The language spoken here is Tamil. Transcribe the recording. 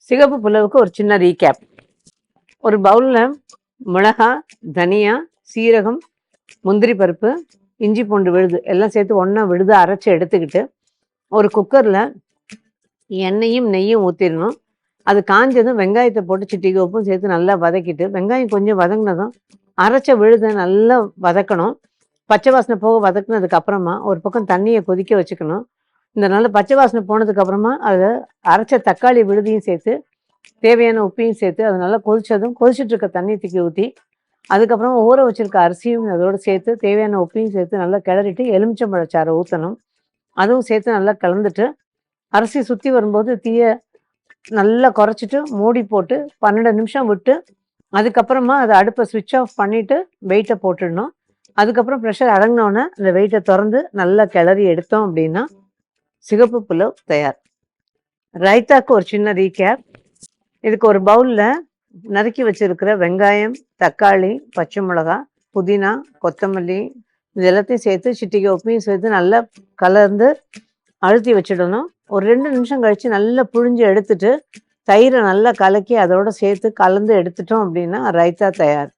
சிகப்பு புலவுக்கு ஒரு சின்ன ரீகேப். ஒரு பவுலில் மிளகா, தனியா, சீரகம், முந்திரி பருப்பு, இஞ்சி பூண்டு விழுது எல்லாம் சேர்த்து ஒன்றா விழுது அரைச்சி எடுத்துக்கிட்டு ஒரு குக்கரில் எண்ணெயும் நெய்யும் ஊற்றிடணும். அது காஞ்சதும் வெங்காயத்தை போட்டு சிட்டிகை உப்பும் சேர்த்து நல்லா வதக்கிட்டு, வெங்காயம் கொஞ்சம் வதங்கினதும் அரைச்ச விழுதை நல்லா வதக்கணும். பச்சை வாசனை போக வதக்குனதுக்கு அப்புறமா ஒரு பக்கம் தண்ணியை கொதிக்க வச்சுக்கணும். இந்த நல்ல பச்சை வாசனை போனதுக்கு அப்புறமா அதை அரைச்ச தக்காளி விழுதியும் சேர்த்து தேவையான உப்பையும் சேர்த்து அது நல்லா கொதிச்சதும் கொதிச்சுட்டு இருக்க தண்ணி தூக்கி ஊற்றி அதுக்கப்புறம் ஊற வச்சிருக்க அரிசியும் அதோடு சேர்த்து தேவையான உப்பையும் சேர்த்து நல்லா கிளறிட்டு எலுமிச்சம்பழச்சாறை ஊற்றணும். அதுவும் சேர்த்து நல்லா கலந்துட்டு அரிசி சுற்றி வரும்போது தீயை நல்லா குறைச்சிட்டு மூடி போட்டு 12 நிமிஷம் விட்டு அதுக்கப்புறமா அதை அடுப்பை ஸ்விட்ச் ஆஃப் பண்ணிவிட்டு வெயிட்டை போட்டுடணும். அதுக்கப்புறம் ப்ரெஷர் அடங்கினோன்னே அந்த வெயிட்டை திறந்து நல்லா கிளறி எடுத்தோம் அப்படின்னா சிகப்பு புலவ் தயார். ரைத்தாக்கு ஒரு சின்ன ரீகேப். இதுக்கு ஒரு பவுலில் நறுக்கி வச்சிருக்கிற வெங்காயம், தக்காளி, பச்சை மிளகா, புதினா, கொத்தமல்லி இது எல்லாத்தையும் சேர்த்து சிட்டிகை உப்பையும் சேர்த்து நல்லா கலந்து அழுத்தி வச்சிடணும். ஒரு 2 நிமிஷம் கழித்து நல்லா புழிஞ்சு எடுத்துட்டு தயிரை நல்லா கலக்கி அதோடு சேர்த்து கலந்து எடுத்துட்டோம் அப்படின்னா ரைத்தா தயார்.